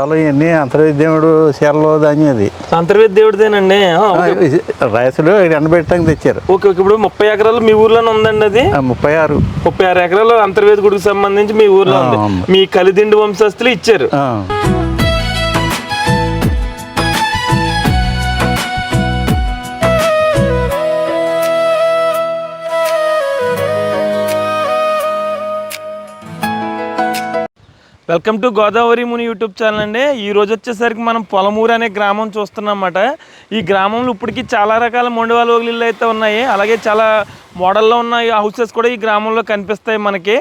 పొలం ఇవన్నీ అంతర్వేద్యముడు చీరలో ధాన్యం అది అంతర్వేది దేవుడిదేనండి. రైతులు ఎండబెట్టడానికి తెచ్చారు. Okay okay. ఇప్పుడు 30 ఎకరాలు మీ ఊర్లోనే ఉందండి అది? 36 ఎకరాలు అంతర్వేది గుడికి సంబంధించి మీ ఊర్లో ఉంది. మీ కలిదిండి వంశస్థులు ఇచ్చారు. Welcome to Godavari Muni YouTube channel అండి. ఈరోజు వచ్చేసరికి మనం పొలమూరు అనే గ్రామం చూస్తున్నామన్నమాట. ఈ గ్రామంలో ఇప్పటికీ చాలా రకాల మొండివాళ్ళ ఇళ్ళు అయితే ఉన్నాయి. అలాగే చాలా మోడల్లో ఉన్న హౌసెస్ కూడా ఈ గ్రామంలో కనిపిస్తాయి మనకి.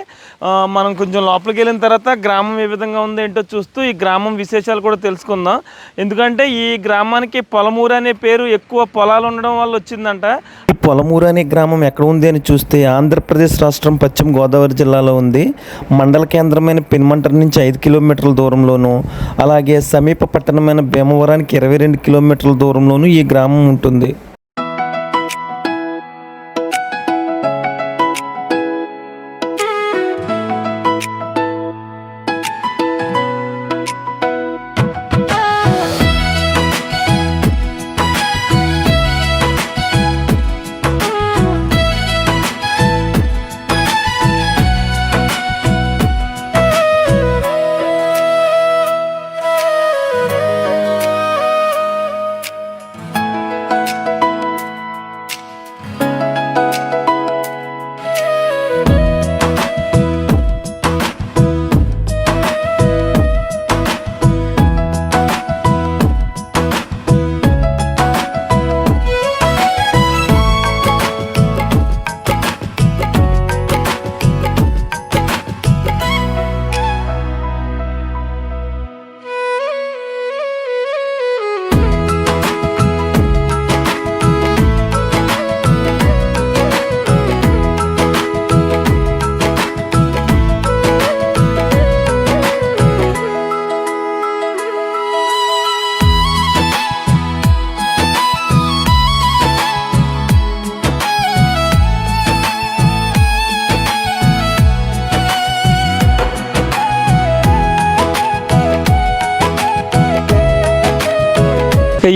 మనం కొంచెం లోపలికి వెళ్ళిన తర్వాత గ్రామం ఏ విధంగా ఉంది ఏంటో చూస్తూ ఈ గ్రామం విశేషాలు కూడా తెలుసుకుందాం. ఎందుకంటే ఈ గ్రామానికి పొలమూరు అనే పేరు ఎక్కువ పొలాలు ఉండడం వల్ల వచ్చిందంట. ఈ పొలమూరు అనే గ్రామం ఎక్కడ ఉంది అని చూస్తే ఆంధ్రప్రదేశ్ రాష్ట్రం పశ్చిమ గోదావరి జిల్లాలో ఉంది. మండల కేంద్రమైన పెనుమంట్ర నుంచి 5 కిలోమీటర్ల దూరంలోను, అలాగే సమీప పట్టణమైన భీమవరానికి 22 కిలోమీటర్ల దూరంలోను ఈ గ్రామం ఉంటుంది.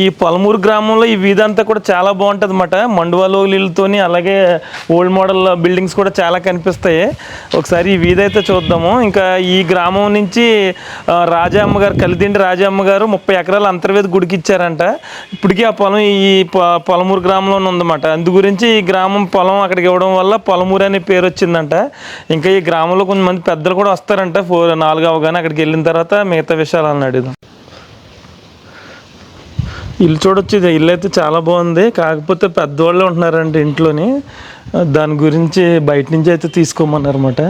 ఈ పొలమూరు గ్రామంలో ఈ వీధి అంతా కూడా చాలా బాగుంటుంది అన్నమాట. మండువాలోగిళ్ళతోని అలాగే ఓల్డ్ మోడల్ బిల్డింగ్స్ కూడా చాలా కనిపిస్తాయి. ఒకసారి ఈ వీధి అయితే చూద్దాము. ఇంకా ఈ గ్రామం నుంచి రాజా అమ్మగారు, కలిదిండి రాజా అమ్మగారు 30 ఎకరాలు అంతర్వేది గుడికి ఇచ్చారంట. ఇప్పటికీ ఆ పొలం ఈ పొలమూరు గ్రామంలోనే ఉందన్నమాట. అందు గురించి ఈ గ్రామం పొలం అక్కడికి ఇవ్వడం వల్ల పొలమూరు అనే పేరు వచ్చిందంట. ఇంకా ఈ గ్రామంలో కొంతమంది పెద్దలు కూడా వస్తారంట 4 అవగానే. అక్కడికి వెళ్ళిన తర్వాత మిగతా విషయాలు అన్నాడు. ఇల్లు చూడొచ్చు. ఇది ఇల్లు అయితే చాలా బాగుంది. కాకపోతే పెద్దవాళ్ళే ఉంటున్నారంటే ఇంట్లోని. దాని గురించి బయట నుంచి అయితే తీసుకోమన్నారన్నమాట.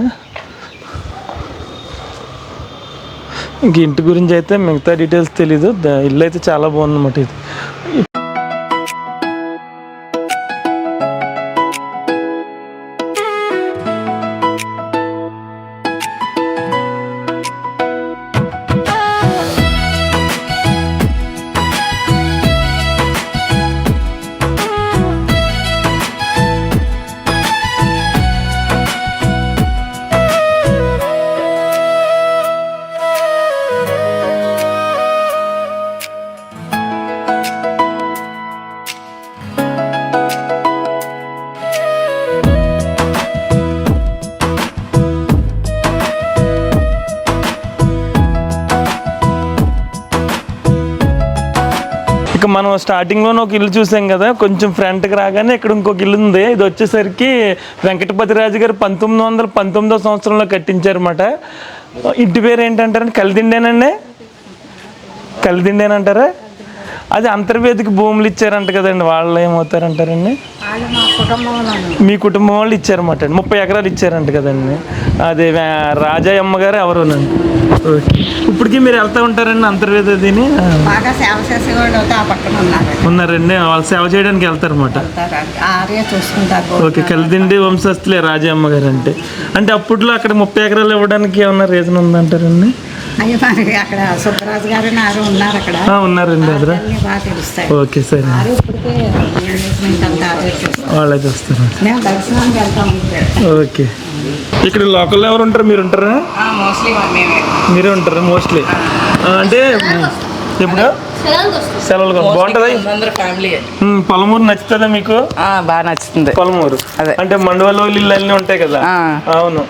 ఇంక ఇంటి గురించి అయితే మిగతా డీటెయిల్స్ తెలీదు. ఇల్లు అయితే చాలా బాగుందన్నమాట. ఇది ఇక మనం స్టార్టింగ్లోనే ఒక ఇల్లు చూసాం కదా, కొంచెం ఫ్రంట్కి రాగానే ఇక్కడ ఇంకొక ఇల్లు ఉంది. ఇది వచ్చేసరికి వెంకటపతి రాజు గారు 1919వ సంవత్సరంలో కట్టించారన్నమాట. ఇంటి పేరు ఏంటంటారండి? కలిదిండేనండి? కలిదిండేనంటారా? అది అంతర్వేదికి భూములు ఇచ్చారంట కదండి. వాళ్ళు ఏమవుతారంటారండి? మీ కుటుంబం వాళ్ళు ఇచ్చారన్నమాట. 30 ఎకరాలు ఇచ్చారంట కదండి. అదే రాజా అమ్మగారు ఎవరోనండి. ఇప్పటికీ మీరు వెళ్తూ ఉంటారండి అంతర్వేది దీని? ఉన్నారండి. వాళ్ళు సేవ చేయడానికి వెళ్తారన్నమాట. ఓకే. కలిదిండి వంశస్థులే రాజా అమ్మగారు అంటే. అంటే అప్పట్లో అక్కడ 30 ఎకరాలు ఇవ్వడానికి ఏమన్నా రీజన్ ఉందంటారండి? అయ్యో మనకి అక్కడ సుబ్బరాజు గారు నారు ఉన్నారు అక్కడ. ఉన్నారండి అక్కడ. అన్నీ బాగా తెలుస్తాయి. ఓకే సరే, వారు ఇప్పటికే ఎంగేజ్మెంట్ అంతా అదే చూస్తాం. వాళ్ళే చూస్తారు. మేము దర్శనానికి వెళ్తాం. ఓకే, ఇక్కడ లోకల్ ఎవరు ఉంటారు? మీరు ఉంటారా? మోస్ట్లీ మేమే. మీరే ఉంటారు మోస్ట్లీ. అంటే ఇప్పుడు సెలవులు బాగుంటుందా? అందరూ ఫ్యామిలీ. పొలమూరు నచ్చుతుందా మీకు? బాగా నచ్చుతుంది పొలమూరు. అదే. అంటే మండవలో ఇల్లు అన్నీ ఉంటాయి కదా. అవును,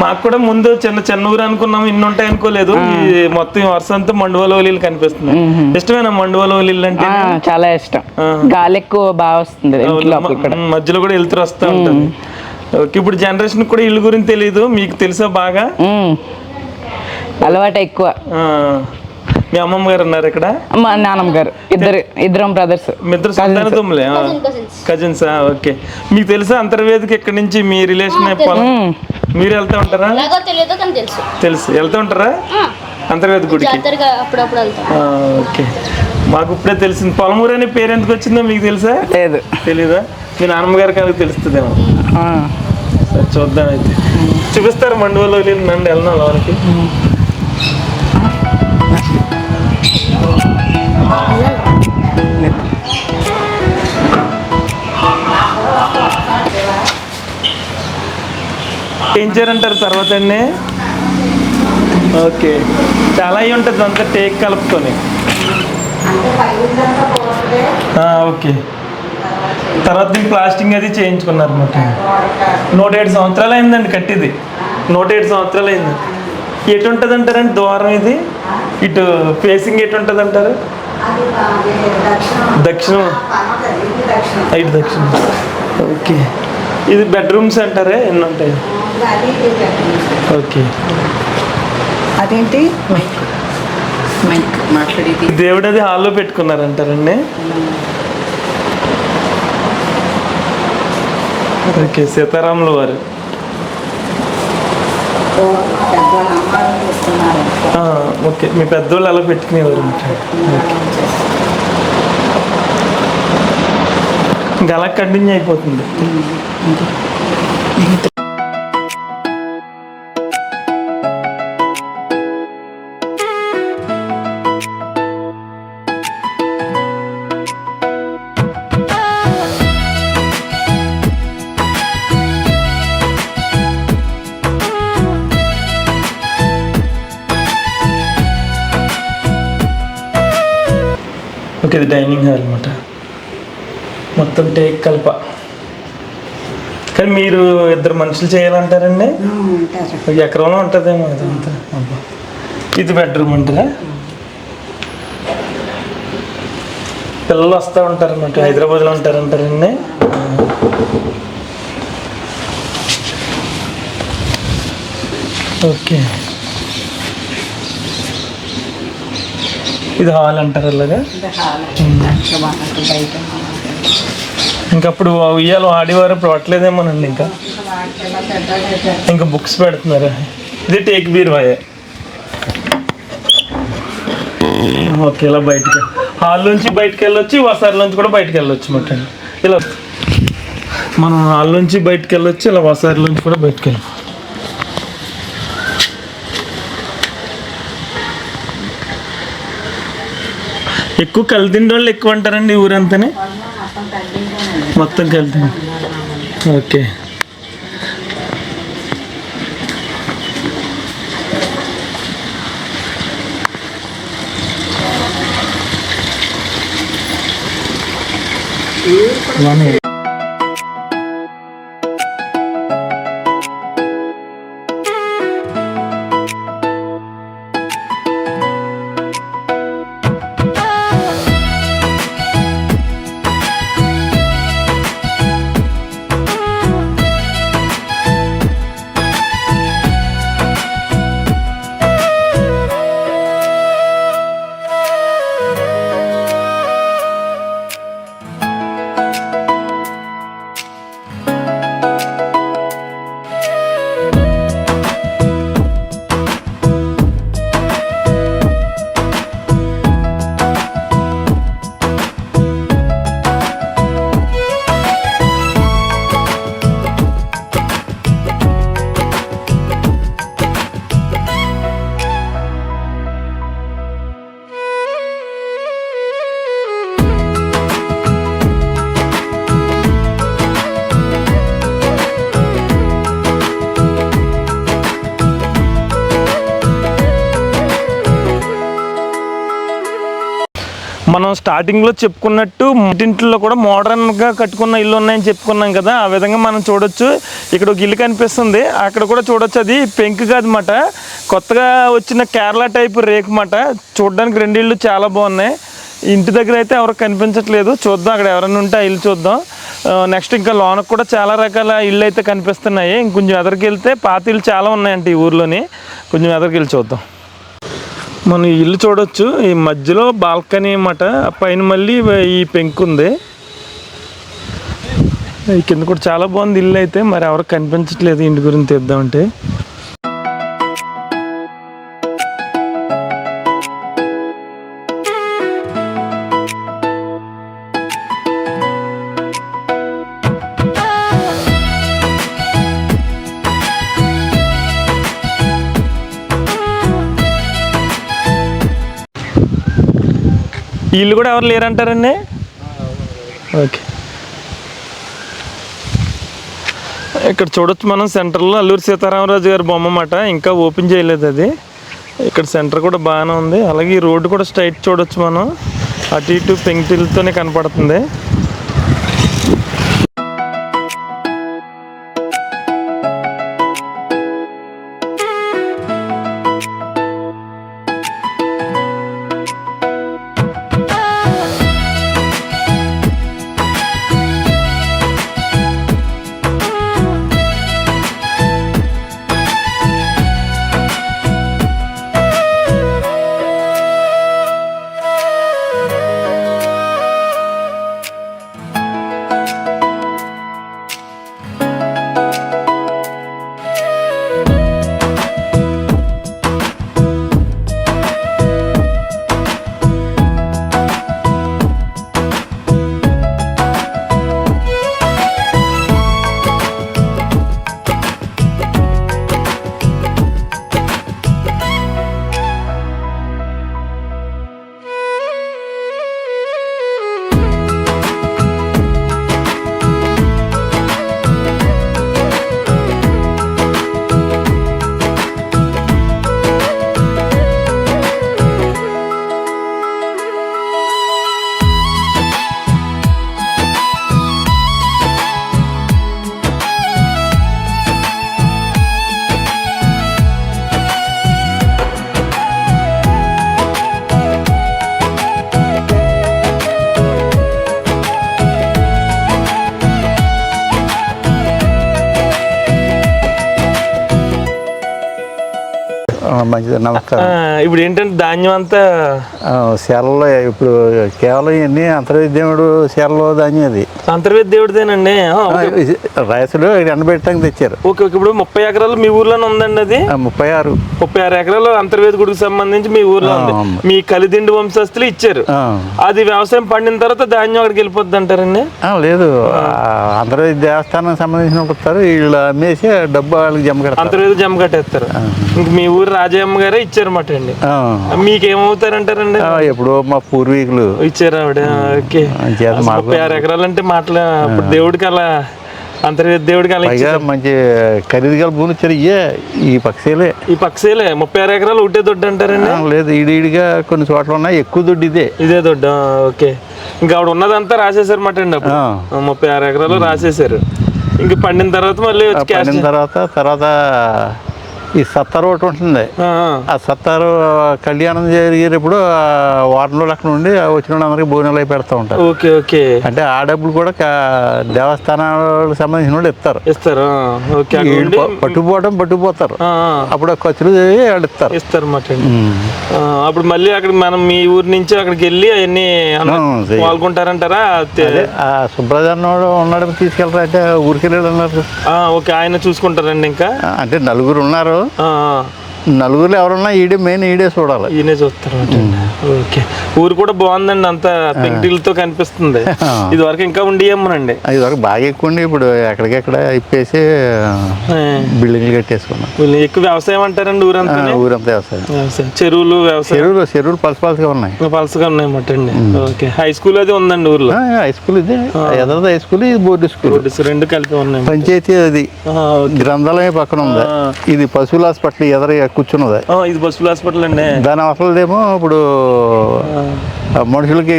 మాకు కూడా ముందు చిన్న ఊరు అనుకున్నాము, ఇన్ని ఉంటాయి అనుకోలేదు. ఈ మొత్తం వర్ష అంతా మండువలో ఇల్లు కనిపిస్తుంది. ఇష్టమేనా మండువలో ఇల్లు అంటే? చాలా ఇష్టం. గాలి ఎక్కువ బాగా వస్తుంది మధ్యలో కూడా వెళ్తూ వస్తూ ఉంటుంది. ఓకే, ఇప్పుడు జనరేషన్ కూడా ఇల్లు గురించి తెలియదు, మీకు తెలుసా బాగా? అలవాటు ఎక్కువ. మీ అమ్మమ్మ గారు ఉన్నారు ఇక్కడ? మా నాన్నమ్మ గారు. ఇద్దరం బ్రదర్స్. మీ ఇద్దరు సంతాన తుమ్ములే? కజిన్సా? ఓకే, మీకు తెలుసా అంతర్వేదిక ఇక్కడ నుంచి మీ రిలేషన్? మీరు వెళ్తా ఉంటారా? తెలుసు, వెళ్తా ఉంటారా అంతర్వేది గుడికి? ఓకే, మాకు ఇప్పుడే తెలిసింది. పొలమూరు అనే పేరు ఎందుకు వచ్చిందో మీకు తెలుసా? లేదు. తెలీదా? మీ నాన్నమ్మగారికి అది తెలుస్తుందేమో. సరే చూద్దాం అయితే. చూపిస్తారు మండువలో నన్ను వెళ్దాం లోనికి. ఏం చేయాలంటారు తర్వాత అండి? ఓకే, చాలా అయి ఉంటుంది అంతా టేక్ కలుపుకొని. ఓకే, తర్వాత దీనికి ప్లాస్టింగ్ అది చేయించుకున్నారు మొత్తం. 107 సంవత్సరాలు అయిందండి కట్టిది. 107 సంవత్సరాలు అయింది. ఎటు ఉంటుంది అంటారండి ద్వారం ఇది? ఇటు ఫేసింగ్ ఎటు ఉంటుంది అంటారు? దక్షిణం. ఇటు దక్షిణం. ఓకే, ఇది బెడ్రూమ్స్ అంటారే, ఎన్ని ఉంటాయి? ఓకే, అదేంటి మాట్లాడేది దేవుడు అది హాల్లో పెట్టుకున్నారంటారండి. ఓకే, సీతారాముల వారు. ఓకే, మీ పెద్దోళ్ళు అలా పెట్టుకునేవారు. ఇంకా అలా కంటిన్యూ అయిపోతుంది. ఓకే, ఇది డైనింగ్ హాల్ అనమాట. మొత్తం టేక్ కలప. కానీ మీరు ఇద్దరు మనుషులు చేయాలంటారండి? ఎకరంలో ఉంటుందేమో ఇదంతా. ఇది బెడ్రూమ్ అంటారా? పిల్లలు వస్తూ ఉంటారన్నమాట, హైదరాబాద్లో ఉంటారంటారండి. ఓకే, ఇది హాల్ అంటారు అలాగా. ఇంకప్పుడు ఉయ్యాలు ఆడేవారు, ఇప్పుడు పట్టలేదేమోనండి. ఇంకా బుక్స్ పెడుతున్నారు. ఇది టేక్ బీరువాయే. ఓకే, ఇలా బయటికి హాల్ నుంచి బయటకు వెళ్ళొచ్చి, వసారిలోంచి కూడా బయటకు వెళ్ళొచ్చు అన్నమాట. ఇలా మనం హాల్ నుంచి బయటకు వెళ్ళొచ్చి, ఇలా వసారిలోంచి కూడా బయటకు వెళ్ళి. ఎక్కువ కలిదిండి వాళ్ళు ఎక్కువ అంటారండి ఊరంతానే? మొత్తం కలిదిండి. ఓకే, మనం స్టార్టింగ్లో చెప్పుకున్నట్టు ఇంటింట్లో కూడా మోడర్న్గా కట్టుకున్న ఇల్లు ఉన్నాయని చెప్పుకున్నాం కదా, ఆ విధంగా మనం చూడొచ్చు. ఇక్కడ ఒక ఇల్లు కనిపిస్తుంది, అక్కడ కూడా చూడొచ్చు. అది పెంకు కాదన్నమాట, కొత్తగా వచ్చిన కేరళ టైప్ రేకు మాట. చూడడానికి రెండు ఇళ్ళు చాలా బాగున్నాయి. ఇంటి దగ్గర అయితే ఎవరికి కనిపించట్లేదు, చూద్దాం అక్కడ ఎవరైనా ఉంటే ఆ ఇల్లు చూద్దాం. నెక్స్ట్ ఇంకా లోనకు కూడా చాలా రకాల ఇళ్ళు అయితే కనిపిస్తున్నాయి. ఇంకొంచెం ఎదరికి వెళ్తే పాత ఇల్లు చాలా ఉన్నాయంట ఈ ఊర్లోని, కొంచెం ఎదరికి వెళ్ళి చూద్దాం. మనం ఈ ఇల్లు చూడొచ్చు, ఈ మధ్యలో బాల్కనీ అన్నమాట, పైన మళ్ళీ ఈ పెంకు ఉంది. ఈ కింద కూడా చాలా బాగుంది ఇల్లు అయితే, మరి ఎవరికి కనిపించట్లేదు ఇంటి గురించి తెద్దామంటే. ఈ ఇల్లు కూడా ఎవరు లేరంటారండి? ఓకే, ఇక్కడ చూడొచ్చు మనం సెంటర్లో అల్లూరి సీతారామరాజు గారి బొమ్మ అన్నమాట, ఇంకా ఓపెన్ చేయలేదు అది. ఇక్కడ సెంటర్ కూడా బాగానే ఉంది. అలాగే ఈ రోడ్డు కూడా స్ట్రైట్ చూడొచ్చు మనం, అటు ఇటు పెంకుటిల్తోనే కనపడుతుంది. మంచిది, నమస్కారం. ఇప్పుడు ఏంటంటే ధాన్యం అంతా శీలలో ఇప్పుడు కేవలం ఇవన్నీ అంతర్విద్యముడు శీలలో ధాన్యం అది అంతర్వేద దేవుడిదేనండి. రైతులు ఎండబెట్టడానికి తెచ్చారు. ఓకే ఓకే, ఇప్పుడు 30 ఎకరాలు మీ ఊర్లోనే ఉందండి అది? 36 ఎకరాలు అంతర్వేద గుడికి సంబంధించి మీ ఊర్లో ఉంది. మీ కలిదిండి వంశస్థులు ఇచ్చారు. అది వ్యవసాయం పండిన తర్వాత ధాన్యం అక్కడికి వెళ్ళిపోద్ది అంటారండి? లేదు, అంతర్వేద దేవస్థానానికి సంబంధించిన వస్తారు, వీళ్ళు అమ్మేసి డబ్బు వాళ్ళకి జమ కట్టారు. అంతర్వేద జమ కట్టేస్తారు. ఇంక మీ ఊరు రాజయ్యమ్మ గారే ఇచ్చారన్నమాట అండి. మీకేమవుతారంటారండి? ఎప్పుడో మా పూర్వీకులు ఇచ్చారు ఆవిడ. ఓకే, 36 ఎకరాలు అంటే మాటలు. అప్పుడు దేవుడికి అలా అంతర్వేద దేవుడికి అలా మంచి ఖరీదు గల భూములు ఇచ్చారు. ఈ పక్షేలే 36 ఎకరాలు ఒకటే దొడ్డు అంటారండి? లేదు, ఈడిగా కొన్ని చోట్ల ఉన్నాయి, ఎక్కువ దొడ్డు ఇదే దొడ్డు. ఓకే, ఇంకా ఆవిడ ఉన్నదంతా రాసేసారు అన్నమాట అండి. అప్పుడు 36 ఎకరాలు రాసేసారు. ఇంక పండిన తర్వాత మళ్ళీ పండిన తర్వాత ఈ సత్తారు ఒకటి ఉంటుంది. ఆ సత్తారు కళ్యాణం జరిగేటప్పుడు వారం రోజులు అక్కడ ఉండి వచ్చిన అందరికి భోజనాలు అయి పెడతా ఉంటారు. ఓకే ఓకే, అంటే ఆ డబ్బులు కూడా దేవస్థానాలకు సంబంధించిన వాళ్ళు ఇస్తారు. పట్టుకుపోతారు, అప్పుడు ఖర్చులు వాళ్ళు ఇస్తారు అన్నమాట. అప్పుడు మళ్ళీ అక్కడ మనం మీ ఊరి నుంచి అక్కడికి వెళ్ళి అవన్నీ పాల్గొంటారంటారా? సుబ్రజన్నోడు ఉన్నాడు, తీసుకెళ్తారు అంటే ఊరికి వెళ్ళి ఉన్నారు. ఓకే, ఆయన చూసుకుంటారండి. ఇంకా అంటే నలుగురు ఉన్నారు, నలుగురు ఎవరున్నా ఈడే చూడాలి, ఈయనే చూస్తారు. ఓకే, ఊరు కూడా బాగుందండి, అంతా పెంకుటిలతో కనిపిస్తుంది. ఇది వరకు ఇంకా ఉండియమ్మనండి, ఇది వరకు బాగా ఎక్కువ ఉండి ఇప్పుడు ఎక్కడికెక్కడ ఇప్పేసి బిల్డింగ్లు కట్టేసుకున్నాం. ఎక్కువ వ్యవసాయం అంటారండి ఊరంతా? ఊరంతా వ్యవసాయం, చెరువులు పలసగా ఉన్నాయి అన్నమాట అండి. ఓకే, హై స్కూల్ అది ఉందండి ఊర్లో? హై స్కూల్ ఇది హై స్కూల్, ఇది బోర్డు స్కూల్, రెండు కలిపి ఉన్నాయి. పంచాయతీ అది గ్రంథాలయం పక్కన ఉంది. ఇది పశువుల హాస్పిటల్ ఎదర కూర్చున్నది. ఇది పశువుల హాస్పిటల్ అండి. దాని అవసరదేమో ఇప్పుడు మనుషులకి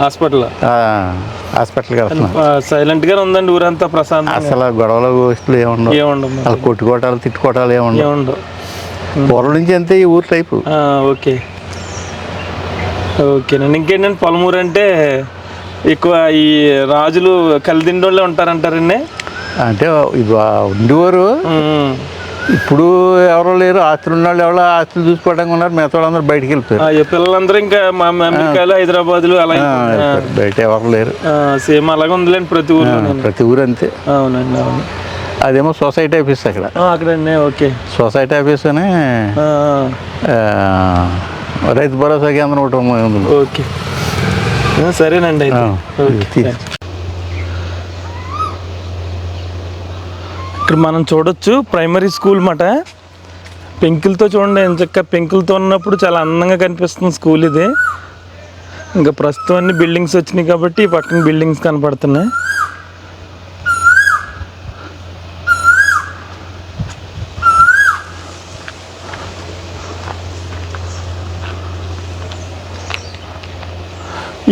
హాస్పిటల్కి వెళ్తున్నాం. సైలెంట్ గా ఉందండి ఊరంతా, ప్రశాంతం. అసలు గొడవలు గోష్ఠులు ఏముండవు, అసలు కొట్టుకోవటాలు తిట్టుకోవటాలు ఏముండవు. పూర్వం నుంచి అంతే ఈ ఊరు టైపు. ఓకే ఓకేనండి. ఇంకేంటండి పొలమూరు అంటే ఎక్కువ ఈ రాజులు కలిదిండోళ్ళే ఉంటారంటారండి. అంటే ఉండేవారు, ఇప్పుడు ఎవరో లేరు. ఆస్తులు ఉన్న వాళ్ళు ఎవరో ఆస్తులు చూసుకోవడానికి ఉన్నారు, మిగతా వాళ్ళందరూ బయటికి వెళ్ళిపోయారు. పిల్లలందరూ ఇంకా మా అమెరికాలో హైదరాబాద్లో అలా బయట ఎవరు లేరు. సేమ్ అలాగే ఉందిలేండి ప్రతి ఊరు. ప్రతి ఊరు అంతే. అవునండి అవును. అదేమో సొసైటీ ఆఫీస్ అక్కడండి. ఓకే సొసైటీ ఆఫీస్ అని రైతు భరోసా కేంద్రం ఒకటి ఉంది. ఓకే సరేనండి అయితే. ఇక్కడ మనం చూడొచ్చు ప్రైమరీ స్కూల్ మాట. పెంకులతో చూడండి ఎంచక్క, పెంకులతో ఉన్నప్పుడు చాలా అందంగా కనిపిస్తుంది స్కూల్ ఇది. ఇంకా ప్రస్తుతం అన్ని బిల్డింగ్స్ వచ్చినాయి కాబట్టి పక్కన బిల్డింగ్స్ కనపడుతున్నాయి.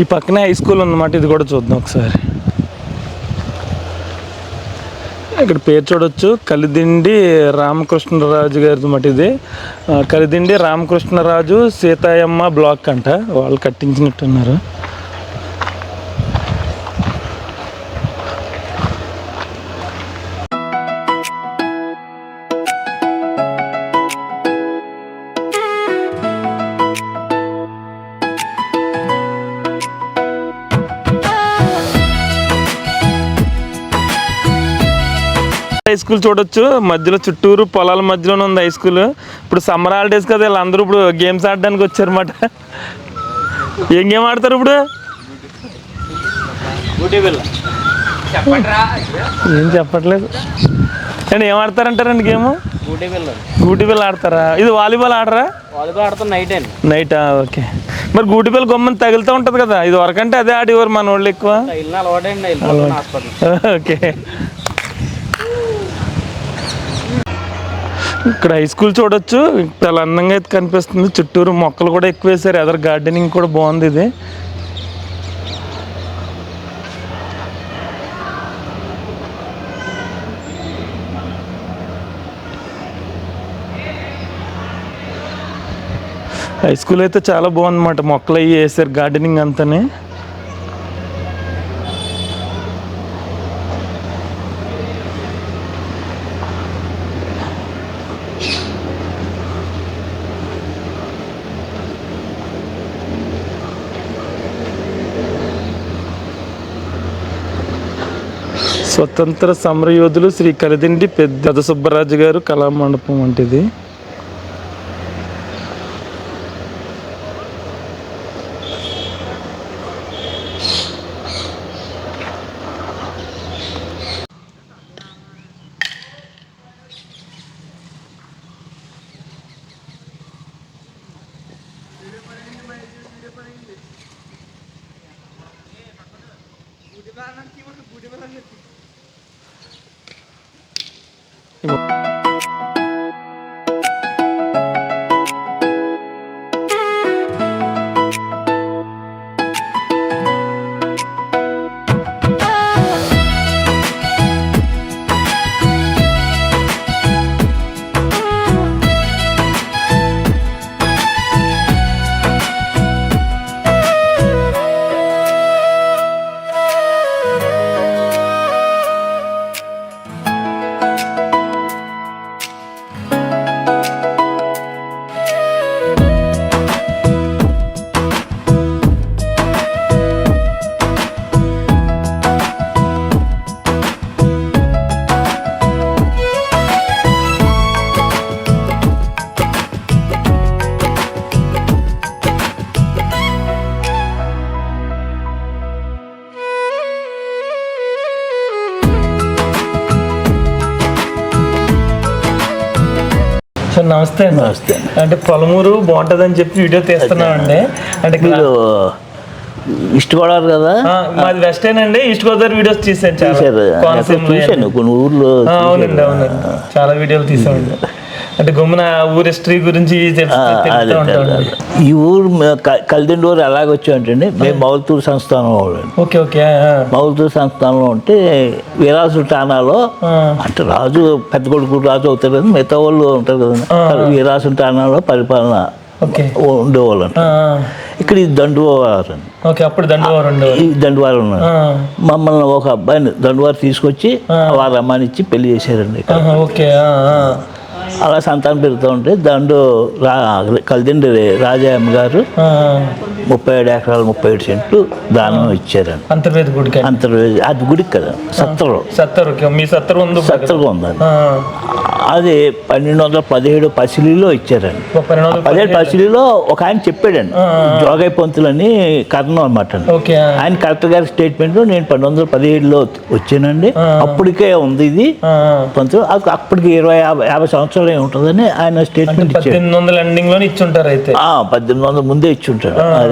ఈ పక్కనే హై స్కూల్ ఉందన్నమాట. ఇది కూడా చూద్దాం ఒకసారి. ఇక్కడ పేరు చూడొచ్చు, కలిదిండి రామకృష్ణరాజు గారిది మాట ఇది. కలిదిండి రామకృష్ణరాజు సీతాయమ్మ బ్లాక్ అంట, వాళ్ళు కట్టించినట్టున్నారు. హై స్కూల్ చూడొచ్చు, మధ్యలో చుట్టూరు పొలాల మధ్యలోనే ఉంది హై స్కూల్. ఇప్పుడు సమ్మర్ హాలిడేస్ కదా, వీళ్ళందరూ ఇప్పుడు గేమ్స్ ఆడడానికి వచ్చారన్నమాట. ఏం గేమ్ ఆడతారు ఇప్పుడు? ఏం చెప్పట్లేదు అండి. ఏం ఆడతారంటారండి గేమ్? గూటి బిల్ల ఆడతారా? ఇది వాలీబాల్ ఆడరా? నైటా? ఓకే. మరి గూటి బిల్ల గొమ్మని తగులుతూ ఉంటుంది కదా, ఇది వరకంటే అదే ఆడేవారు మన వాళ్ళు ఎక్కువ. ఓకే. ఇక్కడ హై స్కూల్ చూడొచ్చు, చాలా అందంగా అయితే కనిపిస్తుంది. చుట్టూరు మొక్కలు కూడా ఎక్కువ వేసారు, ఎదర్ గార్డెనింగ్ కూడా బాగుంది ఇది. హై స్కూల్ అయితే చాలా బాగుందన్నమాట, మొక్కలు అవి వేసారు, గార్డెనింగ్ అంతానే. స్వతంత్ర సమరయోధులు శ్రీ కలిదిండి పెద్ద సుబ్బరాజు గారు కళామండపం వంటిది. సార్ నమస్తే అండి. నమస్తే. అంటే పొలమూరు బాగుంటుందని చెప్పి వీడియో తీస్తున్నామండి. అంటే ఈస్ట్ గోదావరి కదా, మాది వెస్టర్న్ అండి. ఈస్ట్ గోదావరి వీడియోస్ తీసాను చాలా, చూశాను కొన్ని ఊర్లో. అవునండి అవునండి, చాలా వీడియోలు తీసామండి. అంటే గమ్మున ఊరి హిస్టరీ గురించి తెలుస్తూ ఉంటాడు. ఈ ఊరు కలిదిండి ఊరు ఎలాగొచ్చా అంటే మేము మౌలతూరు సంస్థానం వాళ్ళు. Okay okay. మౌలతూరు సంస్థానంలో ఉంటే వీరాసుల టానాలో అంటే రాజు పెద్ద కొడుకు రాజు అవుతారు కదా, మిగతా వాళ్ళు ఉంటారు కదా, వీరాసుల టానాలో పరిపాలన ఉండేవాళ్ళు అంట. ఇక్కడ ఈ దండువారు, ఈ దండువారు ఉన్నారు. మమ్మల్ని ఒక అబ్బాయిని దండువారు తీసుకొచ్చి వారి అమ్మాయిని ఇచ్చి పెళ్లి చేశారండి. అలా సంతానం పెరుగుతూ ఉంటే కలిదిండి రాజాయమ్మ గారు 37 ఎకరాలు 37 సెంట్లు దానం ఇచ్చారండి. అంతర్వేది గుడికి. అంతర్వేది అది గుడికి కదా, సత్తరు ఉంది. అది 1217 పసిలిలో ఇచ్చారండి. 17 పసిలిలో ఒక ఆయన చెప్పాడండి, జోగయ్య పంతులని కర్ణం అనమాట. ఆయన కలెక్టర్ గారి స్టేట్మెంట్ నేను 1217లో వచ్చానండి, అప్పటికే ఉంది ఇది పంతులు, అప్పటికి 20-50 సంవత్సరాలు ఉంటుందని ఆయన స్టేట్మెంట్ ఇచ్చారు. 1800 ఇచ్చుంటారు అయితే. 1800 ముందే ఇచ్చుంటారు. అదే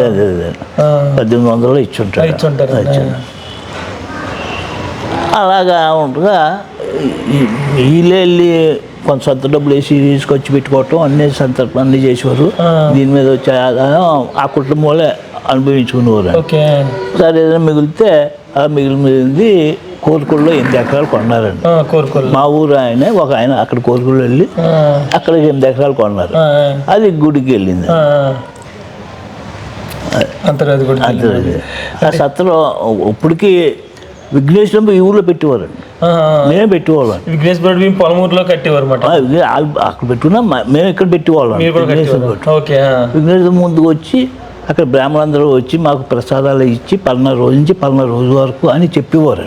1800లో ఇచ్చుంటారు. అలాగా ఉండగా వీళ్ళే వెళ్ళి కొంత సొంత డబ్బులు వేసి తీసుకొచ్చి పెట్టుకోవటం అన్నీ చేసేవారు. దీని మీద వచ్చే ఆదాయం ఆ కుటుంబంలో అనుభవించుకునేవారు. సరే ఏదైనా మిగిలితే ఆ మిగిలింది కోరుకుల్లో 8 ఎకరాలు కొన్నారండి. మా ఊరు ఒక ఆయన అక్కడ కోరుకుల్లో వెళ్ళి అక్కడ 8 ఎకరాలు కొన్నారు. అది గుడికి వెళ్ళింది. ఆ సత్రం ఇప్పటికీ విఘ్నేశ్వరం ఈ ఊర్లో పెట్టేవారండి, మేమే పెట్టేవాళ్ళం. విఘ్నేశ్వరుడు పొలమూరులో కట్టేవారు అక్కడ పెట్టుకున్నా, మేము ఇక్కడ పెట్టేవాళ్ళం. విఘ్నేశ్వరం ముందుకు వచ్చి అక్కడ బ్రాహ్మణులందరూ వచ్చి మాకు ప్రసాదాలు ఇచ్చి 14 రోజు నుంచి 14 రోజు వరకు అని చెప్పేవారు.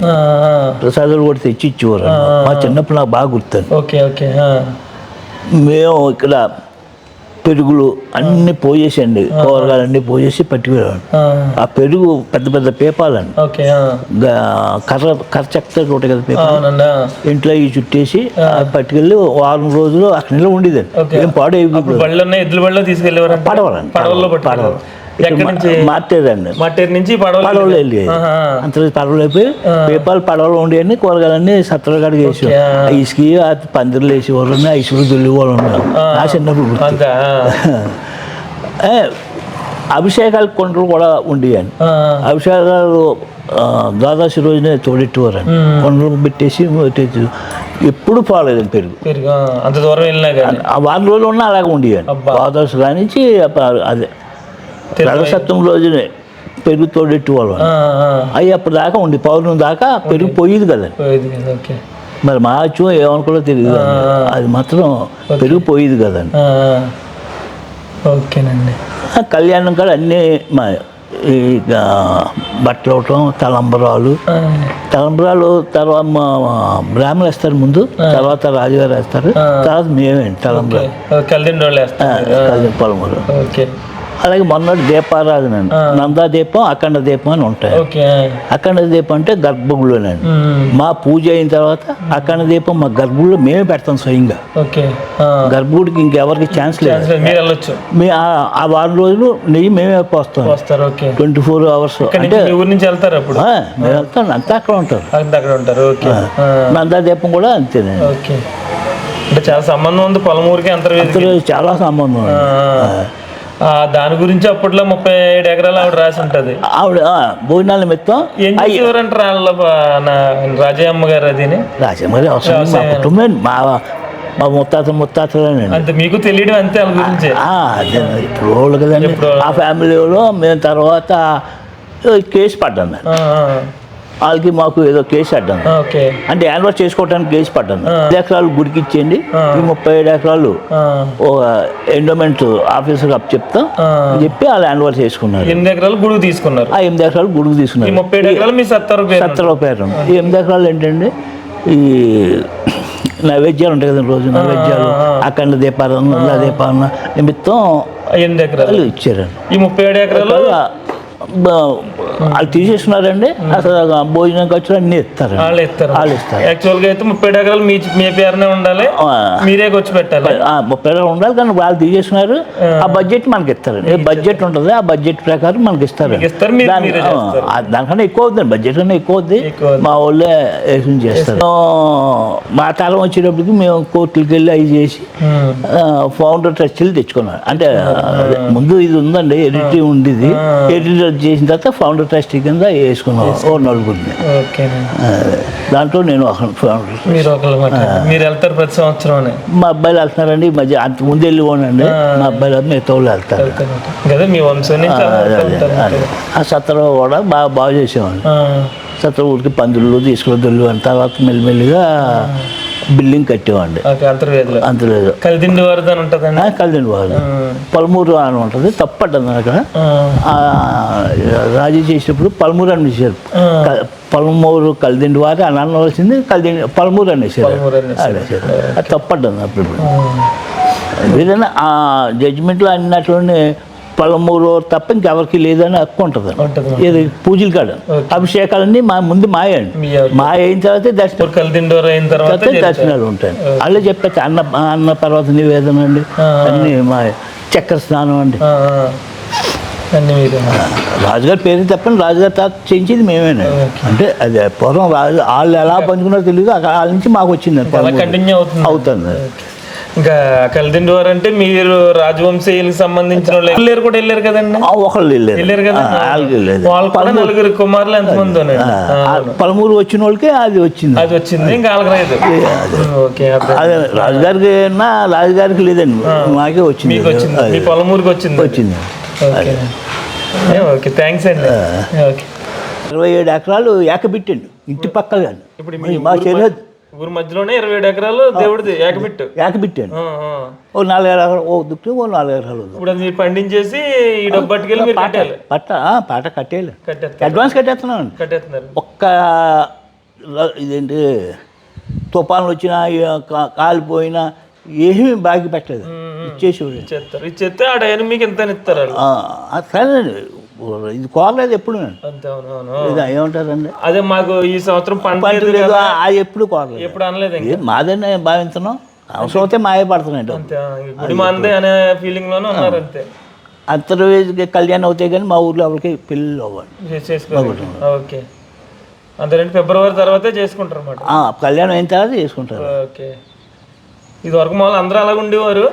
ప్రసాదాలు కూడా తెచ్చి ఇచ్చేవారు. మా చిన్నప్పుడు నాకు బాగా గుర్తుంది. మేము ఇక్కడ పెరుగులు అన్ని పోయేసండి, కూరగాయలన్నీ పోయేసి పట్టుకునేవాడు. ఆ పెరుగు పెద్ద పెద్ద పేపాలండి, కర్ర చెక్కతో ఉంటాయి కదా పేపాలు, ఇంట్లో ఈ చుట్టేసి పట్టుకెళ్ళి వారం రోజులు అక్కడ నిల్వ ఉండేదండి. ఏం పడవలండి, పడవలు మార్టేరండి, పడవలు వెళ్ళి అంత పడవలు అయిపోయి పేపాలు పడవలు ఉండేవన్నీ కూరగాయలన్నీ సత్తల కాడికి వేసి ఇసుకి పందిర్లు వేసేవాళ్ళు, ఐసులు దుల్లివాళ్ళు ఉన్నారు. నా చిన్నప్పుడు అభిషేకాల కొండలు కూడా ఉండేయండి. అభిషేకాలు ద్వాదశి రోజునే తోడెట్టేవారండి. కొండలు పెట్టేసి ఎప్పుడు పోలేదండి పెరుగు. అంత దూరం వెళ్ళినా ఆ వారం రోజులు ఉన్నా అలాగే ఉండేయండి. ద్వాదశి కానించి అదే రథసప్తమి రోజునే పెరుగు తోడెట్టేవాళ్ళం. అవి అప్పుడు దాకా ఉండి పౌర్ణమి దాకా పెరుగు పోయేది కదండి. మరి మా అచ్చు ఏమనుకోలో తెలియదు, అది మాత్రం పెరుగు పోయేది కదండి. ఓకేనండి. కళ్యాణం కాడ అన్నీ మా ఈ బట్టలు అవటం, తలంబరాలు తర్వాత బ్రాహ్మణులు వేస్తారు ముందు, తర్వాత రాజుగారు వేస్తారు, తర్వాత మేమేంటి తలంబరాలు పొలమూరు. అలాగే మొన్నటి దీపారాధన అండి, నందా దీపం అఖండ దీపం అని ఉంటాయి. అఖండ దీపం అంటే గర్భగుడిలోనండి. మా పూజ అయిన తర్వాత అఖండ దీపం మా గర్భగుడిలో మేమే పెడతాం స్వయంగా. గర్భగుడికి ఇంకెవరికి ఛాన్స్ లేదు. ఆ వారం రోజులు నెయ్యి మేమే పోస్తాం 24 hours. అంటే మేము వెళ్తాం, అంతా అక్కడ ఉంటారు. నందా దీపం కూడా అంతేనండి. చాలా సంబంధం ఉంది పొలమూరికి, చాలా సంబంధం ఉంది. దాని గురించి అప్పట్లో 37 ఎకరాలు ఆవిడ రాసి ఉంటది. ఆవిడ భోజనాల నిమిత్తం ఏం చేసేవారంటారు రాజయ్యమ్మ గారు? అది రాజయ్యమ్మ గారు అవసరం కుటుంబం, మా ముత్తాతలేనండి. అంతే మీకు తెలియడం అంతే వాళ్ళ గురించి. అదే ఇప్పుడు వాళ్ళు కదండి. ఆ ఫ్యామిలీలో మేము తర్వాత కేసు పడ్డాను, వాళ్ళకి మాకు ఏదో కేసు అడ్డాను. అంటే యాన్వర్స్ చేసుకోవడానికి కేసు పడ్డాను. 5 ఎకరాలు గుడికి ఇచ్చేయండి, ఈ 37 ఎకరాలు ఎండోమెంట్ ఆఫీసర్ అప్ చెప్తాం చెప్పి వాళ్ళు యాన్వర్స్ చేసుకున్నారు. 8 ఎకరాలు గుడికి తీసుకున్నారు. ఆ 8 ఎకరాలు గుడికి తీసుకున్నారు. 37 ఎకరాలు మీ 70 రూపాయలు. ఈ 8 ఎకరాలు ఏంటండి, ఈ నైవేద్యాలు ఉంటాయి కదా, రోజు నైవేద్యాలు, అఖండ దీపారాధన, దీపారాధన నిమిత్తం 8 ఎకరాలు ఇచ్చారండి. ఈ 37 ఎకరాలు వాళ్ళు తీసేస్తున్నారండి. అసలు భోజనం ఖర్చులు అన్నీ ఇస్తారు. వాళ్ళు ఇస్తారు. వాళ్ళు ఇస్తారు. యాక్చువల్గా అయితే 30 ఎకరాలు మీ పేరునే ఉండాలి, మీరే వచ్చి పెట్టాలి. 30 ఎకరాలు ఉండాలి, కానీ వాళ్ళు తీసేస్తున్నారు. ఆ బడ్జెట్ మనకి ఇస్తారండి. బడ్జెట్ ఉంటుంది, ఆ బడ్జెట్ ప్రకారం మనకి ఇస్తారు. దానికన్నా ఎక్కువ అవుతుంది, బడ్జెట్ కన్నా ఎక్కువ అవుద్ది. మా వాళ్ళే వేసుకుని చేస్తారు. మా తరం వచ్చేటప్పటికి మేము కోర్టులకి వెళ్ళి అవి చేసి ఫౌండర్ ట్రస్టీలు తెచ్చుకున్నాం. అంటే ముందు ఇది ఉందండి, ఎడిటీ ఉండేది. ఎడిటీ చేసిన తర్వాత ఫౌండర్ ట్రస్టీ కింద వేసుకున్నాం ఓ నలుగురిని. దాంట్లో నేను మీరు వెళ్తారు ప్రతి సంవత్సరం? మా అబ్బాయిలు వెళ్తున్నారండి. ఈ మధ్య అంత ముందు వెళ్ళి పోనండి. మా అబ్బాయిలు మిగతా వాళ్ళు వెళ్తారు. ఆ సత్రం కూడా బాగా చేసేవాళ్ళు. సత్రం ఊరికి పందులు తీసుకువద్దులు అని తర్వాత మెల్లిమెల్లిగా బిల్డింగ్ కట్టేవాడి. అంతలేదు కలిదిండి వారు కలిదిండి వారు పలమూరు అని ఉంటుంది. తప్పండి అక్కడ రాజీ చేసినప్పుడు పలమూరు అని వేసారు. పలమూరు కలిదిండి వారు అని అనవలసింది పలమూరు అనేసారు. అది తప్పండి అప్పుడు. ఏదైనా ఆ జడ్జిమెంట్లో అన్నట్లోనే పలమూరు తప్ప ఇంకెవరికి లేదని హక్కు ఉంటుంది. ఇది పూజలు కాడ అభిషేకాలన్నీ ముందు మాయండి. మాయ అయిన తర్వాత దర్శనాలు ఉంటాయి. వాళ్ళే చెప్పచ్చు. అన్న పర్వత నివేదన అండి, అన్ని మాయ. చక్కెర స్నానం అండి. రాజుగారి పేరు తప్పని రాజుగారి తాత చేయించేది మేమేనా. అంటే అది పూర్వం రాజు వాళ్ళు ఎలా పంచుకున్నారో తెలియదు. వాళ్ళ నుంచి మాకు వచ్చింది అవుతుంది. ఇంకా కలిదిండి వారు అంటే మీరు రాజవంశీయులకు సంబంధించిన వాళ్ళు కూడా వెళ్ళారు కదండి? ఒకళ్ళు వెళ్ళారు కదా. నలుగురు కుమారులు ఎంతమంది పలమూరు వచ్చిన వాళ్ళకి అది వచ్చింది. ఇంకా అదే రాజుగారికి రాజుగారికి లేదండి, మాకే వచ్చింది. పలమూరుకి వచ్చింది. ఓకే, థ్యాంక్స్ అండి. 27 ఎకరాలు ఏకబిట్టండి ఇంటి పక్కన. ఇప్పుడు మా చరిహద్దు ఊరి మధ్యలోనే 27 ఎకరాలు దేవుడిది ఏకబిట్టండి. ఓ 4 ఎకరాలు ఓ దుక్కి, ఓ 4 ఎకరాలు. ఇప్పుడు అది పండించేసి ఈ డబ్బు పట్టుకెళ్ళి మీరు పాట కట్టేయాలి. అడ్వాన్స్ కట్టేస్తున్నాం. ఒక్క ఇదేంటి తుఫాన్లు వచ్చినా కాలిపోయినా ఏమీ బాగి పెట్టలేదు. ఇచ్చేస్తే ఆ డైన్ మీకు ఎంత ఇస్తారు? సరే, ఇది కోరలేదు ఎప్పుడు. ఏమంటారండి? అదే మాకు ఈ సంవత్సరం పంట అది ఎప్పుడు కోరలేదు, ఎప్పుడు అనలేదు. మాదనే భావిస్తున్నాం. అవసరం అయితే మాయపడుతున్నాయి. అనే ఫీలింగ్ లోనే ఉన్నారు అంతే. అంతర్వేదికి కళ్యాణం అవుతాయి కానీ మా ఊర్లో ఎవరికి పెళ్ళి అవ్వాలి. ఓకే, అంతేనండి. ఫిబ్రవరి తర్వాతే చేసుకుంటారు అన్నమాట. కళ్యాణం అయిన తర్వాత చేసుకుంటారు. ఓకే, ఇది వరకు మామూలు అందరూ అలాగ ఉండేవారు.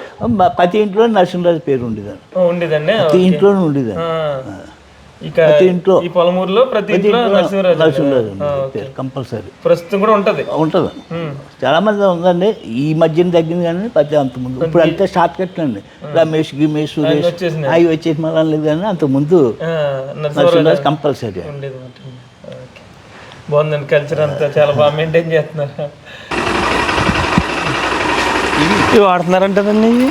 ప్రతి ఇంట్లో నరసింహరాజు పేరు ఉండేదండి. ప్రతి ఇంట్లోనే ఉండేదండి. ఇక ఇంట్లో ఈ పొలమూరులో ప్రతి ఇంట్లో నరసింహరాజు పేరు కంపల్సరీ ప్రస్తుతం కూడా ఉంటుంది. చాలా మంది ఉందండి. ఈ మధ్యన తగ్గింది కానీ ప్రతి అంత ముందు ఇప్పుడు అంతే షార్ట్ కట్ అండి. రమేష్ గిమేష్ సురేష్ అవి వచ్చేసి మళ్ళీ లేదు కానీ అంత ముందు నరసింహరాజు కంపల్సరీ ఉండేది. బాగుందండి, కల్చర్ అంతా చాలా బాగా మెయింటైన్ చేస్తున్నారు. ఇవి వాడుతున్నారంటదండి. ఇవి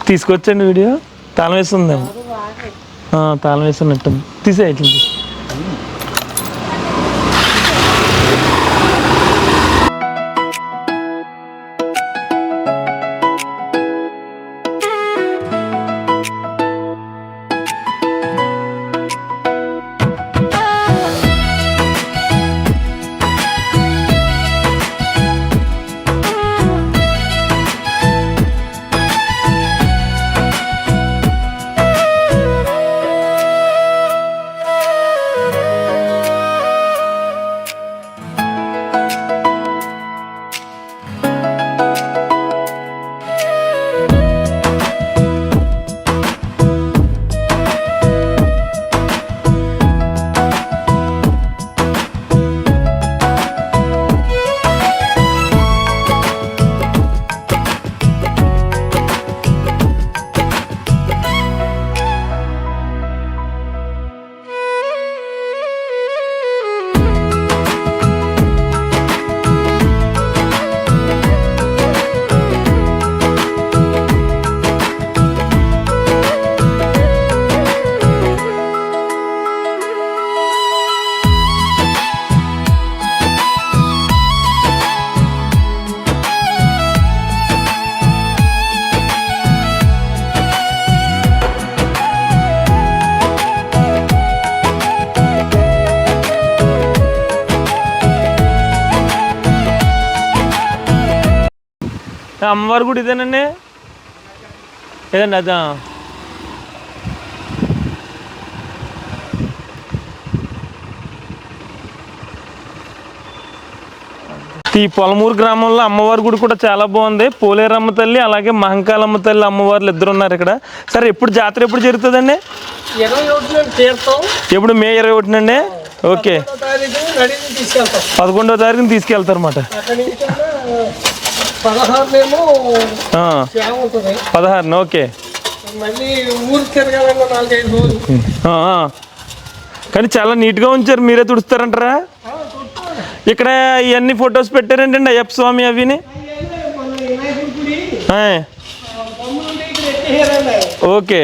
తీసుకొచ్చండి వీడియో. తాళం వేసి ఉందేమో, తాళం వేసి ఉన్నట్టు తీసేయట్లేదు. అమ్మవారి గుడి ఇదేనండి, ఏదండి అదా? ఈ పొలమూరు గ్రామంలో అమ్మవారి గుడి కూడా చాలా బాగుంది. పోలేరమ్మ తల్లి అలాగే మహంకాళమ్మ తల్లి అమ్మవార్లు ఇద్దరు ఉన్నారు ఇక్కడ. సరే ఎప్పుడు జాతర ఎప్పుడు జరుగుతుందండి? ఎప్పుడు మే 21 ఓకే, 11వ తారీఖున తీసుకెళ్తారు అన్నమాట. 16 ఓకే. కానీ చాలా నీట్గా ఉంచారు. మీరే తుడుస్తారంటారా? ఇక్కడ ఇవన్నీ ఫొటోస్ పెట్టారేంటండి అయ్యప్ప స్వామి అవిని? ఓకే.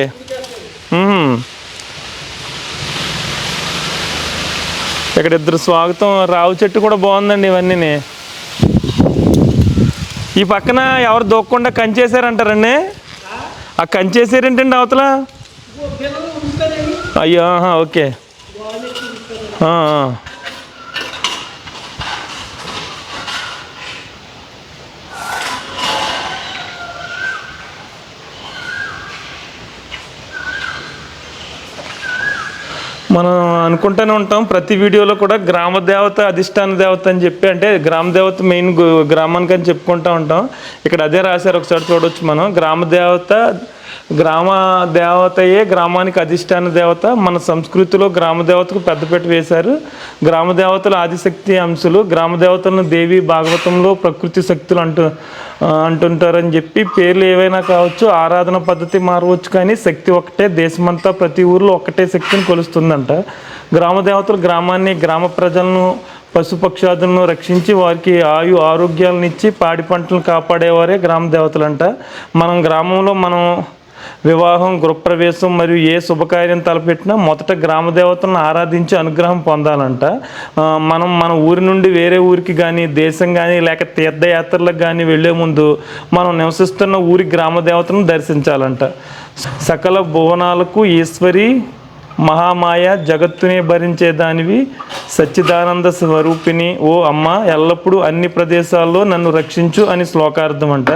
ఇక్కడ ఇద్దరు స్వాగతం, రావు చెట్టు కూడా బాగుందండి. ఇవన్నీ ఈ పక్కన ఎవరు దూక్కుండా కంచేసారంటారండి? ఆ కంచేసారేంటండి అవతల? అయ్యో ఓకే. మనం అనుకుంటూనే ఉంటాం ప్రతి వీడియోలో కూడా గ్రామ దేవత అధిష్టాన దేవత అని చెప్పి, అంటే గ్రామ దేవత మెయిన్ గ్రామానికి అని చెప్పుకుంటూ ఉంటాం. ఇక్కడ అదే రాశారు, ఒకసారి చూడవచ్చు మనం. గ్రామ దేవతయే గ్రామానికి అధిష్టాన దేవత. మన సంస్కృతిలో గ్రామ దేవతకు పెద్దపీట వేశారు. గ్రామ దేవతలు ఆదిశక్తి అంశాలు. గ్రామ దేవతలను దేవి భాగవతంలో ప్రకృతి శక్తులు అంటుంటారని చెప్పి, పేర్లు ఏవైనా కావచ్చు, ఆరాధన పద్ధతి మారవచ్చు, కానీ శక్తి ఒకటే. దేశమంతా ప్రతి ఊర్లో ఒక్కటే శక్తిని కొలుస్తుందంట. గ్రామ దేవతలు గ్రామాన్ని, గ్రామ ప్రజలను, పశుపక్షాదులను రక్షించి వారికి ఆరోగ్యాలను ఇచ్చి పాడి పంటలను కాపాడేవారే గ్రామ దేవతలంట. మనం గ్రామంలో వివాహం, గృహప్రవేశం మరియు ఏ శుభకార్యం తలపెట్టినా మొదట గ్రామ దేవతలను ఆరాధించి అనుగ్రహం పొందాలంట. మన ఊరి నుండి వేరే ఊరికి కానీ, దేశం కానీ, లేక తీర్థయాత్రలకు కానీ వెళ్ళే ముందు మనం నివసిస్తున్న ఊరి గ్రామ దేవతను దర్శించాలంట. సకల భువనాలకు ఈశ్వరి మహామాయ, జగత్తునే భరించేదానివి, సచ్చిదానంద స్వరూపిణి ఓ అమ్మ, ఎల్లప్పుడూ అన్ని ప్రదేశాల్లో నన్ను రక్షించు అని శ్లోకార్థం అంట.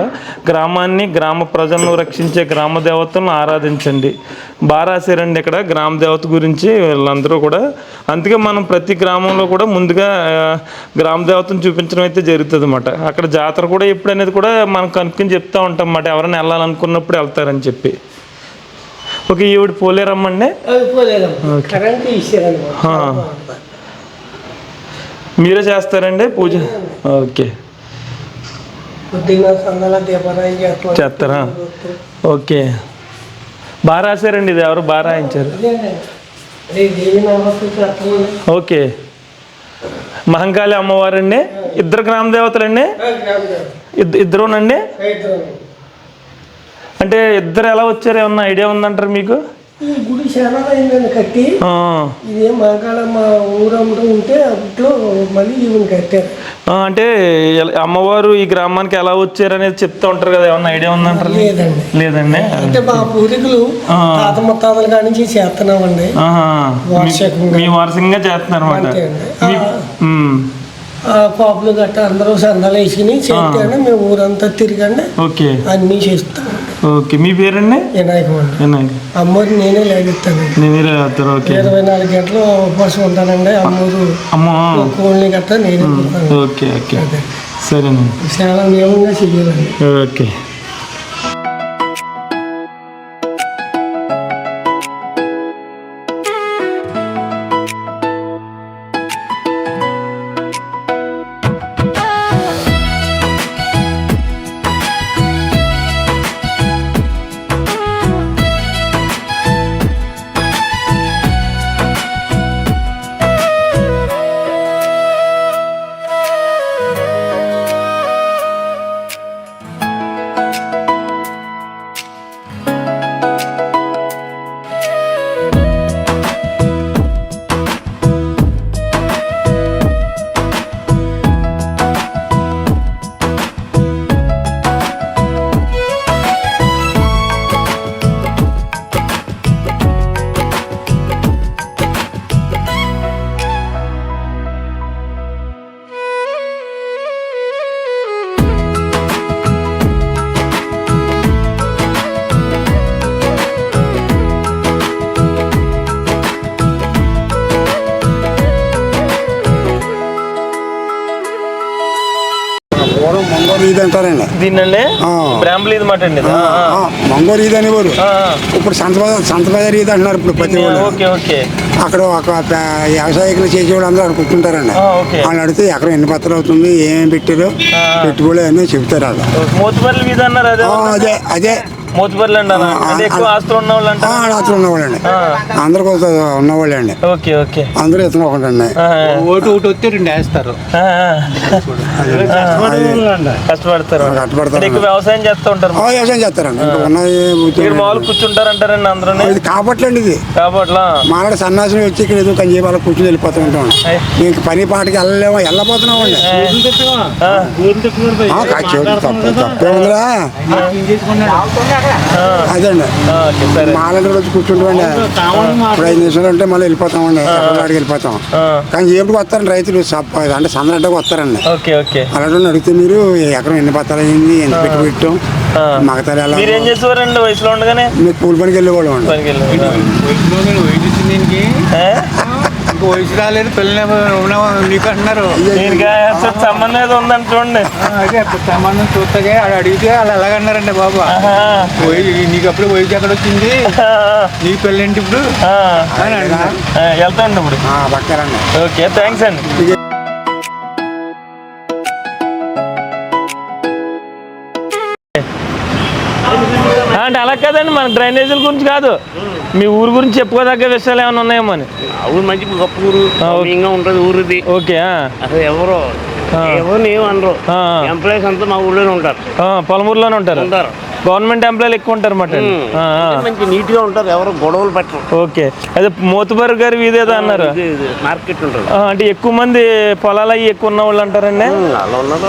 గ్రామాన్ని, గ్రామ ప్రజలను రక్షించే గ్రామ దేవతలను ఆరాధించండి. బాగా రాశారండి ఇక్కడ గ్రామ దేవత గురించి వీళ్ళందరూ కూడా. అందుకే మనం ప్రతి గ్రామంలో కూడా ముందుగా గ్రామ దేవతను చూపించడం అయితే జరుగుతుంది అన్నమాట. అక్కడ జాతర కూడా ఎప్పుడనేది కూడా మనం కనుక్కొని చెప్తూ ఉంటాం అన్నమాట, ఎవరైనా వెళ్ళాలనుకున్నప్పుడు వెళ్తారని చెప్పి. ఓకే, ఈవిడ పోలేరమ్మండి? మీరే చేస్తారండి పూజ? ఓకే, చేస్తారా? ఓకే, బాగా రాశారండి. ఇది ఎవరు బాగా రాయించారు? ఓకే, మహంకాళి అమ్మవారండి. ఇద్దరు గ్రామ దేవతలండి? ఇద్దరునండి? అంటే ఇద్దరు ఎలా వచ్చారు, ఏమన్నా ఐడియా ఉందంటారు మీకు? ఈ గుడి చాలా అయిందండి కట్టి. ఇదే మహంకాళమ్మ ఊరంలో ఉంటే అప్పట్లో మళ్ళీ ఈవెన్ కట్టారు. అంటే అమ్మవారు ఈ గ్రామానికి ఎలా వచ్చారు అనేది చెప్తూ ఉంటారు కదా, ఏమన్నా ఐడియా ఉందంటారు? లేదండి. లేదండి. అంటే మా పూర్వీకులు తాత ముత్తాతల కాడి నుంచి చేస్తున్నామండి. మీ వారసంగా చేస్తున్నారు పాపులు గట్ట అందరూ సందాలు వేసుకుని చేస్తాండి. మేము ఊరంతా తిరిగండి. ఓకే, అన్నీ చేస్తాం. ఓకే, మీ పేరండి? వినాయకం అండి. అమ్మవారి నేనే లేగిస్తాను. 24 గంటలు ఉపవాసం ఉంటానండి. అమ్మవారు కోళ్ళని గట్ట నేనే. ఓకే ఓకే, సరేనండి. చాలా నియమంగా చెయ్యాలండి. ఓకే. తింటారండి. దీన్నండి ఆ. బ్రాంబుల్ ఇది మాట అండి ఇది. మంగోరు ఈది అనేవారు. ఆ, ఇప్పుడు సంత బజార్ ఈది అంటున్నారు ఇప్పుడు ప్రతి వాళ్ళు. ఓకే ఓకే అక్కడ ఒక వ్యవసాయకులు చేసేవాళ్ళు అందరూ అక్కడ కూర్చుంటారండి. ఓకే. వాళ్ళు అడిగితే ఎక్కడ ఎన్ని పత్రాలు అవుతుంది, ఏమేమి పెట్టారు, పెట్టుబడి అన్నీ చెప్తారు వాళ్ళు. మోతుబర్లు వీధి అన్నారు అదే అదే అదే మోతుబర్లు అంటారా? అంటే ఎక్కువ ఆస్తులు ఉన్న వాళ్ళు అంటారు. రాత్రి ఉన్నవాళ్ళండి, అందరూ ఉన్నవాళ్ళండి. ఓకే ఓకే అందరూ ఇతను ఒకటండి. ఓటు ఒకటి వస్తే 2 వేస్తారు. కష్టపడతారు. కష్టపడతారు. అంటే ఎక్కువ వ్యవసాయం చేస్తూ ఉంటారు. వ్యవసాయం చేస్తారండి. ఇంకా ఉన్నది మీరు మామూలు కూర్చుంటారంటారండి అందరూ. ఇది కాబట్లండి ఇది. కాబట్టి మాలాడు సన్నాసం వచ్చి ఇక్కడ ఏదో పని చేయాలి కూర్చొని వెళ్ళిపోతూ ఉంటాం. ఇంక పని పాటకి వెళ్ళపోతున్నాం అండి. తప్పే ఉందిరా అదండి. మాలాడు వచ్చి కూర్చుంటామండి. ఇప్పుడు 5 నిమిషాలు ఉంటే మళ్ళీ వెళ్ళిపోతామండి. ఎక్కడికి వెళ్ళిపోతాం. కానీ ఎప్పుడు వస్తారండి రైతులు అంటే సందరడ్డకు వస్తారండి. Okay okay. అలాంటి అడిగితే మీరు ఎకరం ఎన్ని పత్రాలు అయింది, ఎంత పెట్టి పెట్టాం, మగతాలు ఎలా మీరేం చేసేవారండి వయసులో ఉండగానే? మీరు పూల పనికి వెళ్ళేవాళ్ళం అండి. పనికి వెళ్ళి ఇంకా వయసు రాలేదు, పిల్లలు నీకు అంటున్నారు. దీనికి సంబంధం ఏదో ఉందండి చూడండి. అదే సంబంధం చూస్తే అడిగితే వాళ్ళు ఎలాగన్నారండి బాబా, నీకు అప్పుడు వయసు ఎక్కడ వచ్చింది, నీకు పెళ్ళండి ఇప్పుడు అని అడిగినారు. వెళ్తాండి ఇప్పుడు. పక్కరండి. ఓకే థ్యాంక్స్ అండి. అంటే అలా కదండి, మన డ్రైనేజీల గురించి కాదు, మీ ఊరు గురించి చెప్పుకోదగ్గ విషయాలు ఏమైనా ఉన్నాయేమో అని. ఊరు మంచి గొప్ప ఊరు ఉంటుంది ఊరిది. ఓకే. అసలు ఎవరు ఏమనరు. ఎంప్లాయీస్ అంతా మా ఊళ్ళోనే ఉంటారు. పొలమూరులోనే ఉంటారు. గవర్నమెంట్ ఎంప్లాయీలు ఎక్కువ ఉంటారు అన్నమాట. మంచి నీట్ గా ఉంటారు, ఎవరు గొడవలు పెట్టరు. ఓకే. అదే మోతుబర్ గారు ఇదేదో అన్నారు, మార్కెట్ ఉంటుంది. అంటే ఎక్కువ మంది పొలాలు అవి ఎక్కువ ఉన్న వాళ్ళు అంటారండి. అలా ఉన్నారు,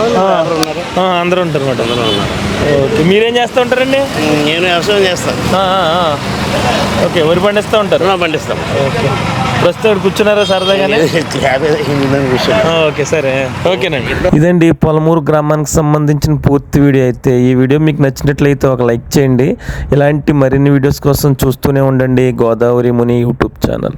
అందరూ ఉంటారు అన్నమాట. ఓకే. మీరేం చేస్తూ ఉంటారండి? నేను వ్యవసాయం చేస్తాను. ఓకే. వరి పండిస్తూ ఉంటారు? పండిస్తాం. ఓకే. ప్రస్తుతం కూర్చున్నారా సరదాగానే? ఓకే సరే, ఓకేనండి. ఇదండి పొలమూరు గ్రామానికి సంబంధించిన పూర్తి వీడియో అయితే. ఈ వీడియో మీకు నచ్చినట్లయితే ఒక లైక్ చేయండి. ఇలాంటి మరిన్ని వీడియోస్ కోసం చూస్తూనే ఉండండి గోదావరి ముని యూట్యూబ్ ఛానల్.